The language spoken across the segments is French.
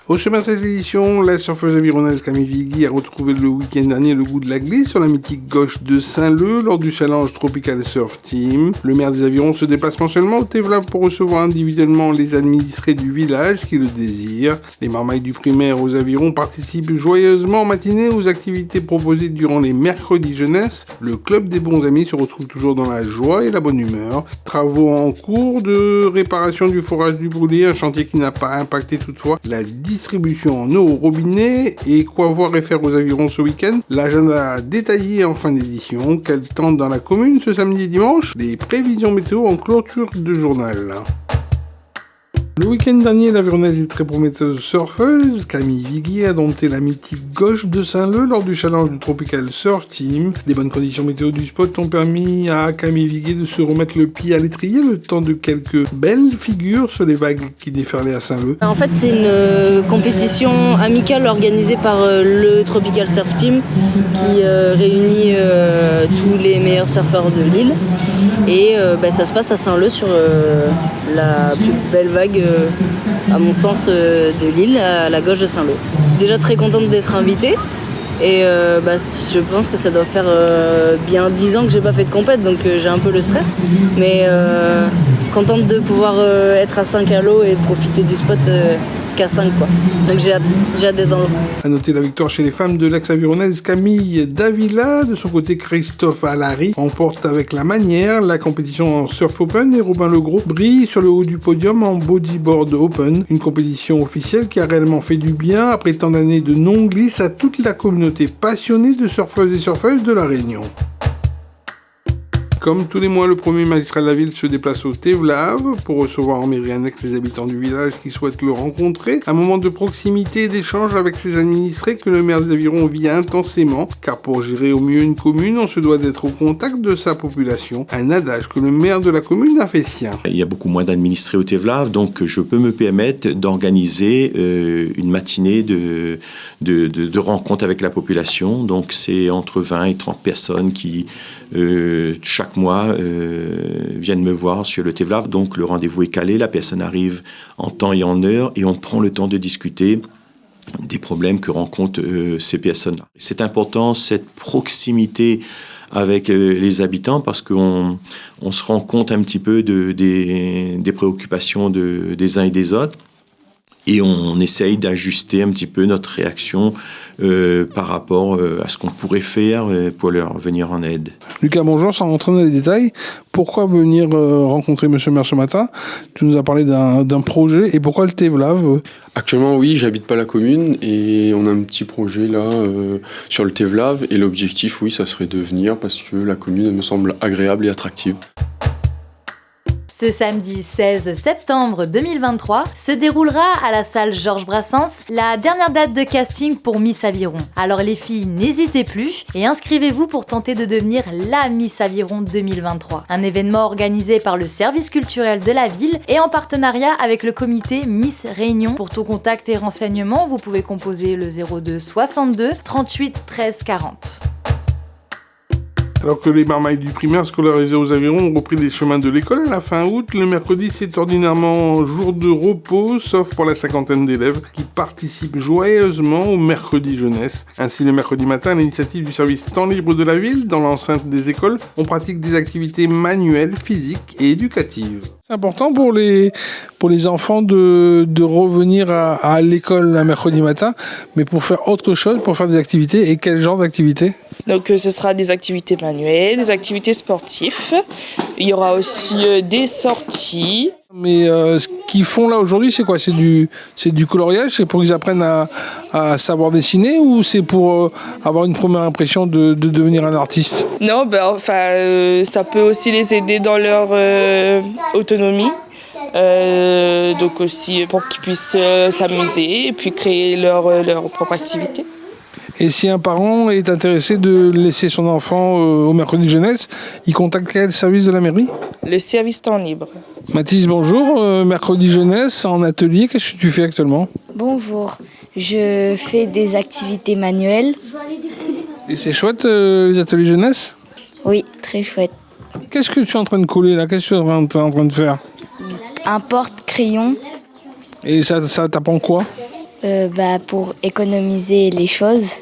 Au chemin de cette édition, la surfeuse avironnaise Camille Vigui a retrouvé le week-end dernier le goût de la glisse sur la mythique gauche de Saint-Leu lors du challenge Tropical Surf Team. Le maire des Avirons se déplace mensuellement au Tevlav pour recevoir individuellement les administrés du village qui le désirent. Les marmailles du primaire aux Avirons participent joyeusement en matinée aux activités proposées durant les mercredis jeunesse. Le club des bons amis se retrouve toujours dans la joie et la bonne humeur. Travaux en cours de réparation du forage du Brûlé, un chantier qui n'a pas impacté toutefois la distribution en eau au robinet. Et quoi voir et faire aux Avirons ce week-end? L'agenda détaillé en fin d'édition. Quel temps dans la commune ce samedi et dimanche? Des prévisions météo en clôture de journal. Le week-end dernier, l'Avironnaise est très prometteuse surfeuse. Camille Vigui a dompté la mythique gauche de Saint-Leu lors du challenge du Tropical Surf Team. Les bonnes conditions météo du spot ont permis à Camille Vigui de se remettre le pied à l'étrier le temps de quelques belles figures sur les vagues qui déferlaient à Saint-Leu. En fait, c'est une compétition amicale organisée par le Tropical Surf Team qui réunit tous les meilleurs surfeurs de l'île. Et ça se passe à Saint-Leu sur la plus belle vague à mon sens de l'île, à la gauche de Saint-Leu. Déjà très contente d'être invitée et je pense que ça doit faire bien 10 ans que j'ai pas fait de compète, donc j'ai un peu le stress, mais contente de pouvoir être à 5 à l'eau et de profiter du spot qu'à 5 quoi. Donc j'ai hâte d'être dans l'eau. A noter la victoire chez les femmes de l'ex-avironnaise Camille Davila. De son côté, Christophe Allary remporte avec la manière la compétition en surf open et Robin Legros brille sur le haut du podium en bodyboard open. Une compétition officielle qui a réellement fait du bien après tant d'années de non-glisse à toute la communauté passionnée de surfeuses et surfeuses de la Réunion. Comme tous les mois, le premier magistrat de la ville se déplace au Tevlav pour recevoir en mairie annexe les habitants du village qui souhaitent le rencontrer. Un moment de proximité et d'échange avec ses administrés que le maire des Avirons vit intensément, car pour gérer au mieux une commune, on se doit d'être au contact de sa population. Un adage que le maire de la commune a fait sien. Il y a beaucoup moins d'administrés au Tevlav, donc je peux me permettre d'organiser une matinée de rencontres avec la population. Donc c'est entre 20 et 30 personnes qui, chaque mois, viennent me voir sur le Tevlav. Donc le rendez-vous est calé, la personne arrive en temps et en heure et on prend le temps de discuter des problèmes que rencontrent ces personnes-là. C'est important, cette proximité avec les habitants, parce qu'on se rend compte un petit peu des préoccupations des uns et des autres. Et on essaye d'ajuster un petit peu notre réaction par rapport à ce qu'on pourrait faire pour leur venir en aide. Lucas, bonjour, sans rentrer dans les détails, pourquoi venir rencontrer Monsieur le maire ce matin? Tu nous as parlé d'un projet, et pourquoi le Tevlav? Actuellement, oui, j'habite pas la commune et on a un petit projet là sur le Tevlav. Et l'objectif, oui, ça serait de venir parce que la commune, elle me semble agréable et attractive. Ce samedi 16 septembre 2023 se déroulera à la salle Georges Brassens la dernière date de casting pour Miss Aviron. Alors les filles, n'hésitez plus et inscrivez-vous pour tenter de devenir la Miss Aviron 2023. Un événement organisé par le service culturel de la ville et en partenariat avec le comité Miss Réunion. Pour tout contact et renseignements, vous pouvez composer le 02 62 38 13 40. Alors que les marmailles du primaire scolarisés aux Avirons ont repris les chemins de l'école à la fin août, le mercredi c'est ordinairement jour de repos, sauf pour la cinquantaine d'élèves qui participent joyeusement au mercredi jeunesse. Ainsi, le mercredi matin, à l'initiative du service temps libre de la ville, dans l'enceinte des écoles, on pratique des activités manuelles, physiques et éducatives. C'est important pour les enfants de revenir à l'école un mercredi matin, mais pour faire autre chose, pour faire des activités. Et quel genre d'activités? Donc ce sera des activités manuelles, des activités sportives. Il y aura aussi des sorties. Mais ce qu'ils font là aujourd'hui, c'est quoi? C'est du coloriage? C'est pour qu'ils apprennent à savoir dessiner, ou c'est pour avoir une première impression de devenir un artiste? Non, ça peut aussi les aider dans leur autonomie. Donc aussi pour qu'ils puissent s'amuser et puis créer leur propre activité. Et si un parent est intéressé de laisser son enfant au mercredi jeunesse, il contacte quel service de la mairie? Le service temps libre. Mathis, bonjour. Mercredi jeunesse en atelier, qu'est-ce que tu fais actuellement? Bonjour, je fais des activités manuelles. Et c'est chouette les ateliers jeunesse? Oui, très chouette. Qu'est-ce que tu es en train de coller là? Qu'est-ce que tu es en train de faire? Un porte-crayon. Et ça t'apprend quoi? Pour économiser les choses.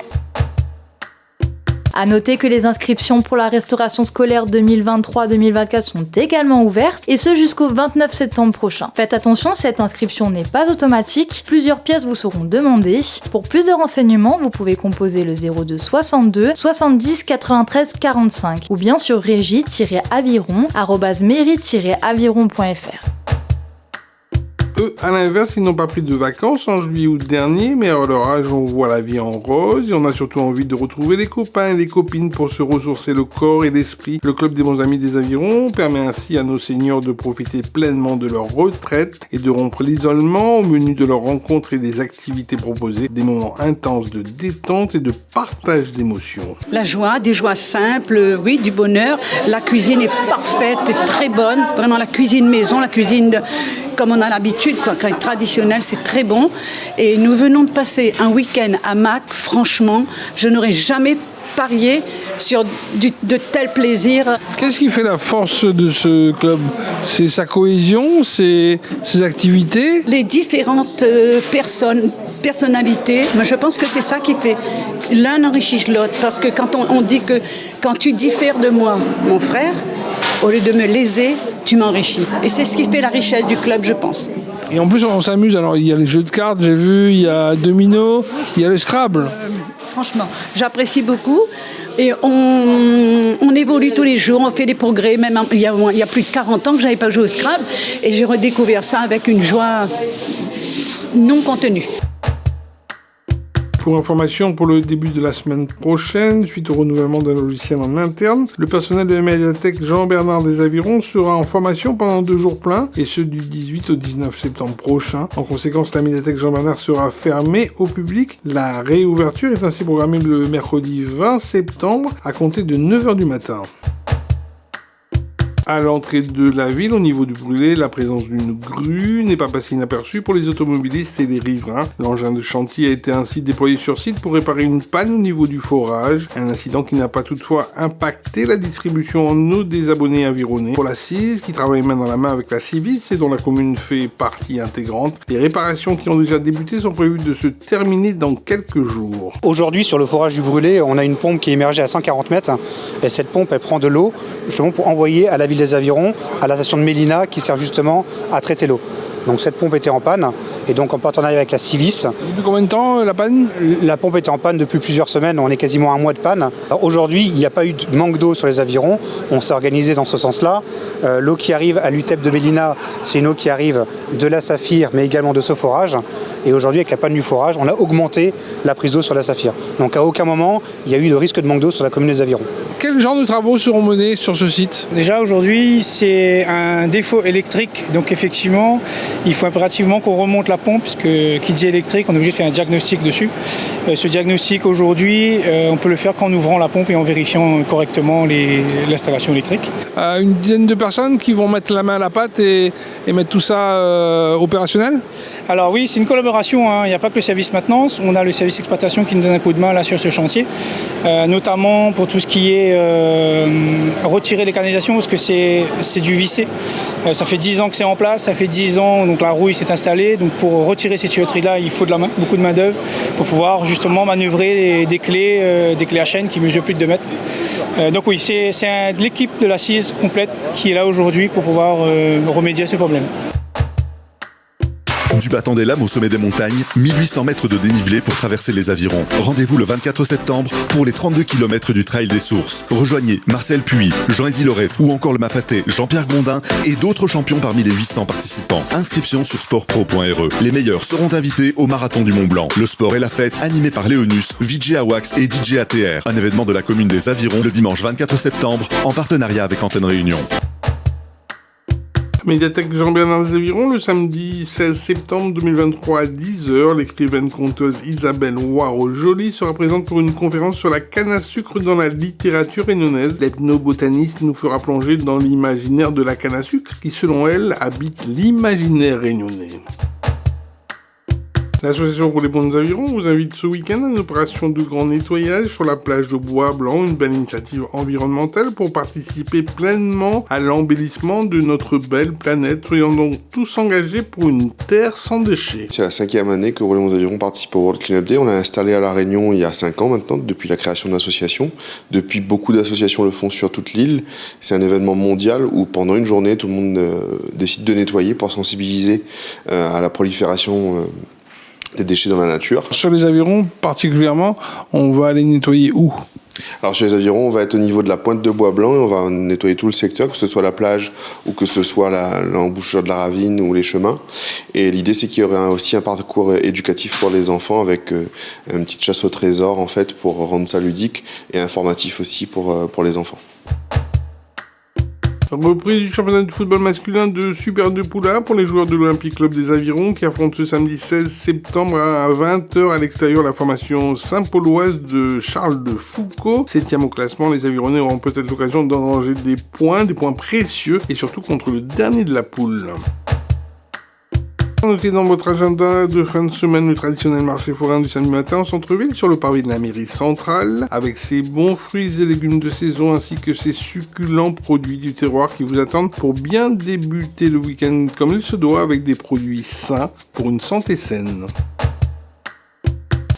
À noter que les inscriptions pour la restauration scolaire 2023-2024 sont également ouvertes, et ce jusqu'au 29 septembre prochain. Faites attention, cette inscription n'est pas automatique, plusieurs pièces vous seront demandées. Pour plus de renseignements, vous pouvez composer le 02 62 70 93 45 ou bien sur régie-aviron@mairie-aviron.fr. Eux, à l'inverse, ils n'ont pas pris de vacances en juillet août dernier, mais à leur âge, on voit la vie en rose et on a surtout envie de retrouver les copains et les copines pour se ressourcer le corps et l'esprit. Le Club des bons amis des Avirons permet ainsi à nos seniors de profiter pleinement de leur retraite et de rompre l'isolement au menu de leurs rencontres et des activités proposées, des moments intenses de détente et de partage d'émotions. La joie, des joies simples, oui, du bonheur. La cuisine est parfaite et très bonne. Vraiment la cuisine maison, la cuisine comme on a l'habitude, traditionnelle, c'est très bon. Et nous venons de passer un week-end à Mac. Franchement, je n'aurais jamais parié sur de tels plaisirs. Qu'est-ce qui fait la force de ce club ? C'est sa cohésion, c'est ses activités ? Les différentes personnalités, mais je pense que c'est ça qui fait. L'un enrichit l'autre, parce que quand on dit que quand tu diffères de moi, mon frère, au lieu de me léser, tu m'enrichis. Et c'est ce qui fait la richesse du club, je pense. Et en plus, on s'amuse. Alors, il y a les jeux de cartes, j'ai vu, il y a Domino, il y a le Scrabble. Franchement, j'apprécie beaucoup. Et on évolue tous les jours, on fait des progrès. Même il y a plus de 40 ans que je n'avais pas joué au Scrabble. Et j'ai redécouvert ça avec une joie non contenue. Pour information, pour le début de la semaine prochaine, suite au renouvellement d'un logiciel en interne, le personnel de la médiathèque Jean-Bernard des Avirons sera en formation pendant 2 jours pleins, et ce du 18 au 19 septembre prochain. En conséquence, la médiathèque Jean-Bernard sera fermée au public. La réouverture est ainsi programmée le mercredi 20 septembre à compter de 9h du matin. À l'entrée de la ville, au niveau du brûlé, la présence d'une grue n'est pas passée inaperçue pour les automobilistes et les riverains. L'engin de chantier a été ainsi déployé sur site pour réparer une panne au niveau du forage, un incident qui n'a pas toutefois impacté la distribution en eau des abonnés avironnais. Pour la CIS, qui travaille main dans la main avec la Civis et dont la commune fait partie intégrante, les réparations qui ont déjà débuté sont prévues de se terminer dans quelques jours. Aujourd'hui, sur le forage du brûlé, on a une pompe qui est émergée à 140 mètres, et cette pompe, elle prend de l'eau justement pour envoyer à la ville des Avirons, à la station de Mélina qui sert justement à traiter l'eau. Donc cette pompe était en panne et donc en partenariat avec la Civis. Depuis combien de temps la panne ? La pompe était en panne depuis plusieurs semaines, on est quasiment à 1 mois de panne. Aujourd'hui, il n'y a pas eu de manque d'eau sur les Avirons, on s'est organisé dans ce sens-là. L'eau qui arrive à l'UTEP de Mélina, c'est une eau qui arrive de la Saphir mais également de ce forage. Et aujourd'hui, avec la panne du forage, on a augmenté la prise d'eau sur la Saphir. Donc à aucun moment, il y a eu de risque de manque d'eau sur la commune des Avirons. Quel genre de travaux seront menés sur ce site ? Déjà aujourd'hui, c'est un défaut électrique. Donc effectivement, il faut impérativement qu'on remonte la pompe, parce que qui dit électrique, on est obligé de faire un diagnostic dessus. Ce diagnostic aujourd'hui, on peut le faire qu'en ouvrant la pompe et en vérifiant correctement l'installation électrique. Une dizaine de personnes qui vont mettre la main à la pâte et mettre tout ça opérationnel ? Alors oui, c'est une collaboration, hein. Il n'y a pas que le service maintenance, on a le service exploitation qui nous donne un coup de main là sur ce chantier, notamment pour tout ce qui est retirer les canalisations, parce que c'est du vissé. Ça fait 10 ans que c'est en place, ça fait 10 ans donc la rouille s'est installée, donc pour retirer ces tuyauteries-là, il faut beaucoup de main d'œuvre pour pouvoir justement manœuvrer des clés à chaîne qui mesurent plus de 2 mètres. Donc oui, c'est l'équipe de la CIS complète qui est là aujourd'hui pour pouvoir remédier à ce problème. Du battant des lames au sommet des montagnes, 1800 mètres de dénivelé pour traverser les Avirons. Rendez-vous le 24 septembre pour les 32 km du Trail des Sources. Rejoignez Marcel Puy, Jean-Eddy Lorette ou encore le Mafatais Jean-Pierre Grondin et d'autres champions parmi les 800 participants. Inscription sur sportpro.re. Les meilleurs seront invités au Marathon du Mont-Blanc. Le sport et la fête animés par Léonus, VJ Awax et DJ ATR. Un événement de la commune des Avirons le dimanche 24 septembre en partenariat avec Antenne Réunion. Médiathèque Jean-Bernard des Avirons, le samedi 16 septembre 2023 à 10h, l'écrivaine conteuse Isabelle Waro-Joly sera présente pour une conférence sur la canne à sucre dans la littérature réunionnaise. L'ethnobotaniste nous fera plonger dans l'imaginaire de la canne à sucre qui, selon elle, habite l'imaginaire réunionnais. L'association pour les bons avirons vous invite ce week-end à une opération de grand nettoyage sur la plage de Bois-Blanc, une belle initiative environnementale pour participer pleinement à l'embellissement de notre belle planète. Soyons donc tous engagés pour une terre sans déchets. C'est la 5e année que Relais Bons Avirons participe au World Cleanup Day. On l'a installé à La Réunion il y a 5 ans maintenant, depuis la création de l'association. Depuis, beaucoup d'associations le font sur toute l'île. C'est un événement mondial où pendant une journée, tout le monde décide de nettoyer pour sensibiliser à la prolifération des déchets dans la nature. Sur les avirons particulièrement, on va aller nettoyer où ? Alors sur les avirons, on va être au niveau de la pointe de Bois-Blanc et on va nettoyer tout le secteur, que ce soit la plage ou que ce soit l'embouchure de la ravine ou les chemins. Et l'idée, c'est qu'il y aurait aussi un parcours éducatif pour les enfants avec une petite chasse au trésor en fait pour rendre ça ludique et informatif aussi pour les enfants. Reprise du championnat de football masculin de Super 2 Poula pour les joueurs de l'Olympique Club des Avirons qui affrontent ce samedi 16 septembre à 20h à l'extérieur la formation Saint-Pauloise de Charles de Foucault. 7e au classement, les Avironnais auront peut-être l'occasion d'engranger des points précieux et surtout contre le dernier de la poule. Notez dans votre agenda de fin de semaine le traditionnel marché forain du samedi matin en centre-ville sur le parvis de la mairie centrale avec ses bons fruits et légumes de saison ainsi que ses succulents produits du terroir qui vous attendent pour bien débuter le week-end comme il se doit avec des produits sains pour une santé saine.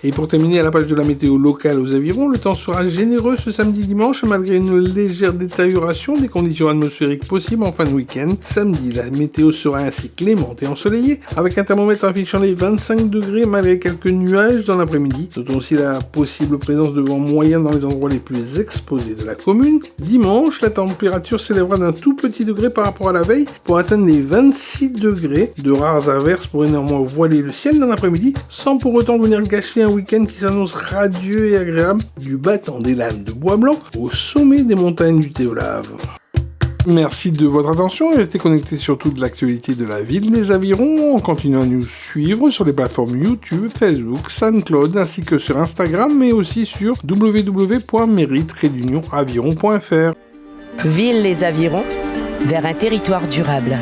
Et pour terminer, à la page de la météo locale aux Avirons, le temps sera généreux ce samedi-dimanche malgré une légère détérioration des conditions atmosphériques possibles en fin de week-end. Samedi, la météo sera ainsi clémente et ensoleillée avec un thermomètre affichant les 25 degrés malgré quelques nuages dans l'après-midi. Notons aussi la possible présence de vent moyen dans les endroits les plus exposés de la commune. Dimanche, la température s'élèvera d'un tout petit degré par rapport à la veille pour atteindre les 26 degrés. De rares averses pourraient néanmoins voiler le ciel dans l'après-midi sans pour autant venir gâcher un week-end qui s'annonce radieux et agréable du battant des lames de Bois-Blanc au sommet des montagnes du Théolave. Merci de votre attention et restez connectés sur toute l'actualité de la ville des Avirons en continuant à nous suivre sur les plateformes YouTube, Facebook, SoundCloud ainsi que sur Instagram mais aussi sur www.mairie-aviron.fr. Ville les Avirons, vers un territoire durable.